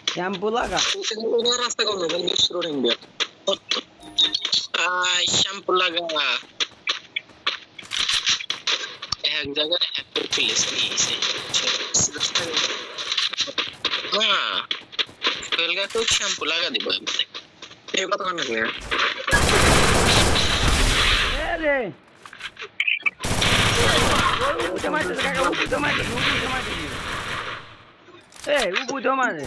Shampoo লাগা shampoo লাগা এক জায়গায় হ্যাক করে ফেলেছি তো শ্যাম্পু লাগা দিব এই কথা না রে উঠে মারতে কাকা উঠে মারতে এই উঠে মারে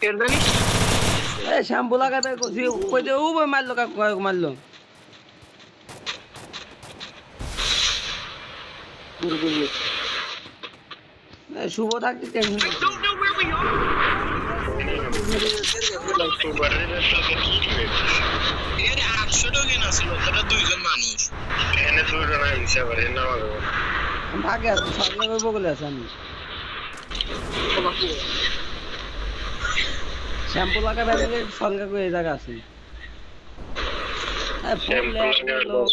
কেন জানি এই শ্যাম্পু লাগাতে কইছি কইতে ও মারলো কাকা মারলো শুভ থাকতে টেনশন ভাগে আছে সরকার করবো বলে আছে আমি শ্যাম্পু লাগা ব্যাগে সরকার করে এই জায়গা আছে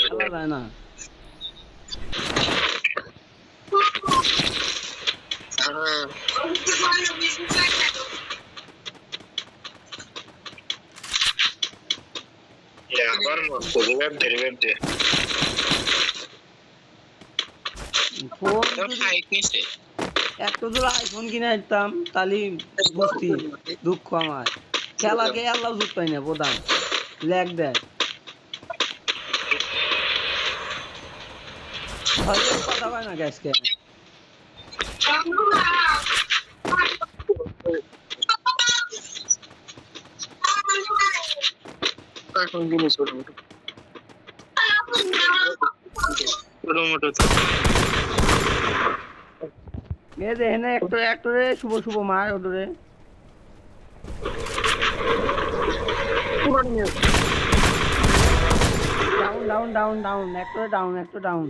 খেলা যায় না একটা দূর আইফোন কিনে আনতাম তাহলে বসতি দুঃখ আমার খেলাকে আল্লাহ জুত পাই না প্রধান ল্যাগ দেয় কথা পায় না গ্যাসকে এখন দিনে ছোট মোটো এ দেখেন একটরে শুভ শুভ মার ওদরে ডাউন ডাউন ডাউন ডাউন একটরে ডাউন একটু ডাউন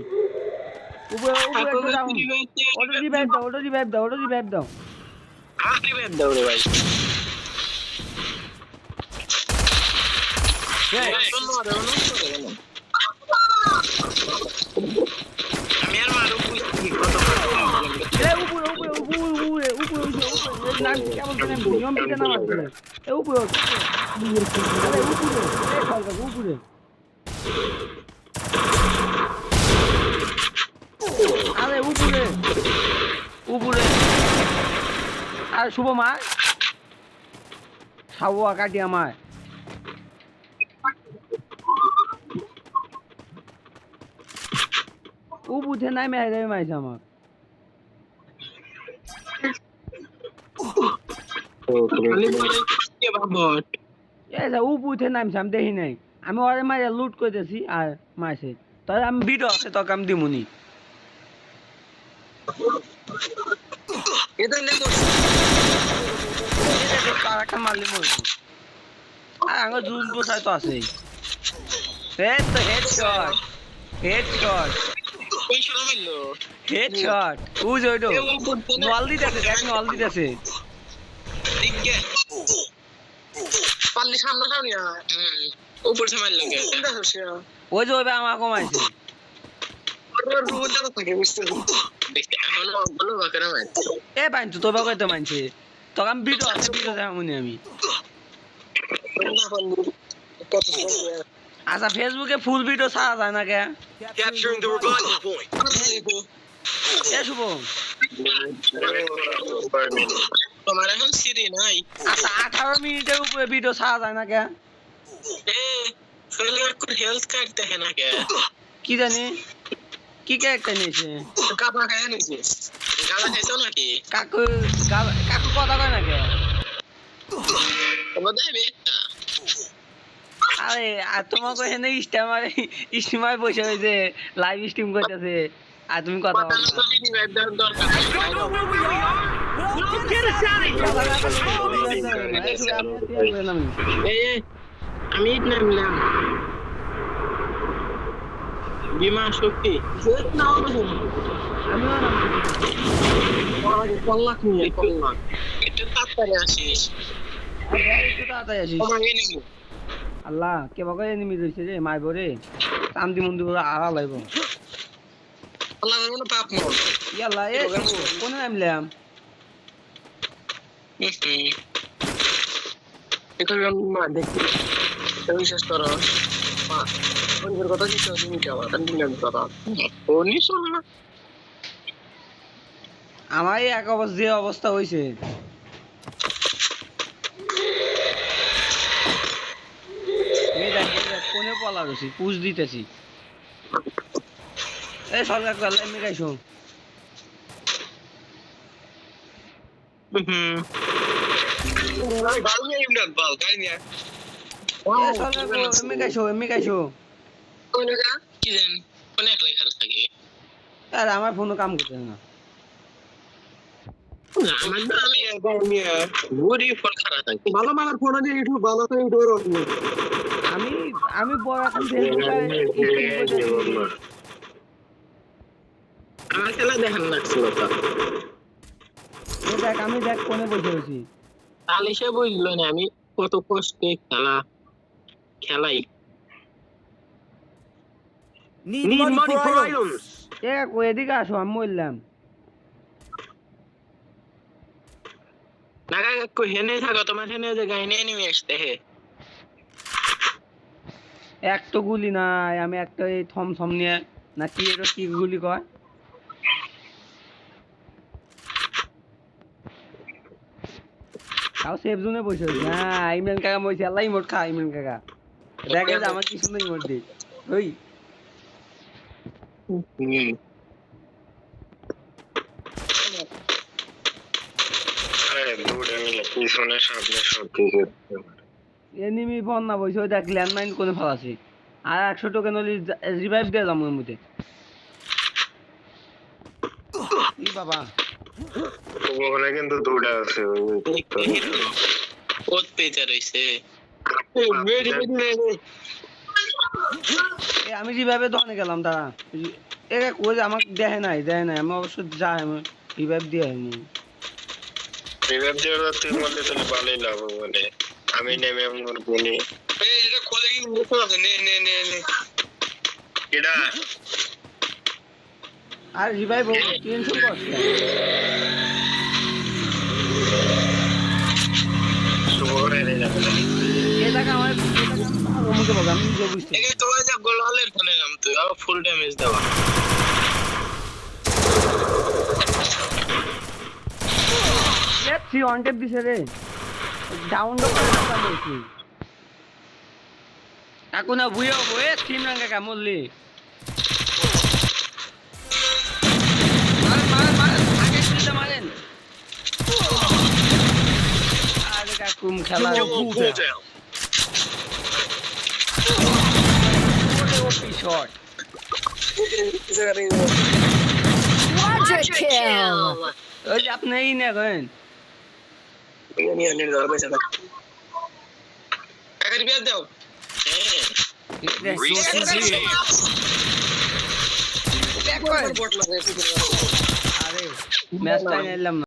উপরে একটু ডাউন ওটা রিভাইভ দাও ওটা রিভাইভ দাও ওটা রিভাইভ দাও রিভাইভ দাও রে ভাই আমি আর মারু কি কত এ উপরে উপরে উপরে উপরে উপরে নাম কেমন করে নিয়ম দিতে না মারবে এ উপরে আরে উপরে এ খালকা উপরে আরে উপরে উপরে আর শুভ মা খাওয়া কাটি আমার ও বুঝে নাই মেরে মাইছে আমার ও বুঝে নামছে আমি দেখি নাই আমি ওরে মারে লুট করতেছি আর মারছে তাহলে আমি ভিডিও আছে তোকে আমি দিমুনি একটা মারলি মরবো আর আমার জুন পোষায় তো আছে হেডশট হেডশট হেডশট উজ ওইটো নল দিতেছে দেখ নল দিতেছে পাল্লি সামনে সামনে উপর সে মারলো কে চিন্তা করছিস ওই যে ওইবা আমাকে মারছে এ পাইছো তোবা কইতে মানছে তোকে আমি ভিডিও আছে ভিডিও দেখামুনি আমি আচ্ছা ফেসবুকে ফুল ভিডিও ছাড়া যায় না কে Capturing the revival point. এ শুভ তোমার এখন সিরি নাই আচ্ছা 18 মিনিটের উপরে ভিডিও ছাড়া যায় না কে এ ফেলিয়ার কোন হেলথ কার্ড দেখে না কে কি জানি কি ক্যারেক্টার নিয়েছে কাপড় খায় নিছে গালা খাইছো নাকি কাকু কাকু কথা কয় না কে তোমার দেবে আরে আর তোমাকে এখানে স্টিমার বসে হয়েছে লাইভ স্ট্রিম করতেছে আর তুমি কথা বলো আমি নামলাম বিমা শক্তি আল্লাহ কে বাবা এনিমি রইছে রে মাইব রে কান্দি মন্দি আড়া লাইব আল্লাহ মানে পাপ মোর ইয়াল্লা এ কোন নামলাম এখন মা দেখি বিশ্বাস করো মা ওর কথা কি তুমি কি আমার দিলাম কথা ওনি শোন না আমার এই এক অবস্থা যে অবস্থা হয়েছে এই দেখ কোনে পলা রয়েছি পুষ দিতেছি এই সরকার করলে আমি গাইছো Bal niya yung nagbal, kaya niya. এই সরকার আমি গাইছো কোন গা কি দেন কোন একলাই খেলা থাকে আর আমার ফোনও কাম করতেছে না আমার আমি একবার নিয়ে বুড়ি ফোন খারাপ থাকে ভালো মালার ফোন দিয়ে একটু ভালো করে ডোর অফ আমি বড় এখন ফেসবুকে আমার খেলা দেখান লাগছিল তো দেখ আমি দেখ কোনে বসে আছি তাহলে সে বুঝলো না আমি কত কষ্টে খেলাই Need money for items. এ এদিকে আসো আমি বললাম নাগা কো হেনে থাকো তোমার হেনে যে গাইনে এনিমি আসতে হে এক তো গুলি নাই আমি একটা এই থমথম নিয়ে না কি এটা কি গুলি কয় তাও সেফ জোনে বসে আছি হ্যাঁ ইমরান কাকা বসে আল্লাহ ইমোট খা ইমরান কাকা দেখে যে আমার কি সুন্দর ইমোট দিই ওই এনিমি ফোন না বসে ওই দেখ ল্যান্ডমাইন কোনে ফেলাছি আর 100 টোকেন হলে রিভাইভ দিয়ে যাবো এর মধ্যে ই বাবা ওখানে কিন্তু দুটা আছে ওত পেতে রইছে এ আমি রিভাইভে দোকানে গেলাম দাঁড়া এ কই আমাকে দেয় নাই আমি অবশ্য যাই আমি রিভাইভ দিয়ে আমি রিভাইভ দেওয়ার তুই বললে তাহলে ভালোই লাভ হবে আমি নেমে আমার বলি Hey, এটা খোলে কি মুখ আছে নে এটা আর রিভাইভ টেনশন করছে সুবরে রে যাবে এটাকে আমার ভালো মুখে বল আমি নিজে বুঝতে একে তো যা গোল হলে ফোনে নাম তুই আর ফুল ড্যামেজ দেওয়া সি অন টেপ দিছে রে ডাউনলোড করে দিলাম বলছি এখন বুইও বয়ে তিন রঙে কামলি মার আগে দিতে মারেন আরে কাকুম খেলা Pull down. ওপি শট Quadra kill! ওই যে আপনি এই না করেন নিয়ে দাও পয়সা দাও টাকা রিভিউ দাও Resources here. আরে ম্যাচটা নিলাম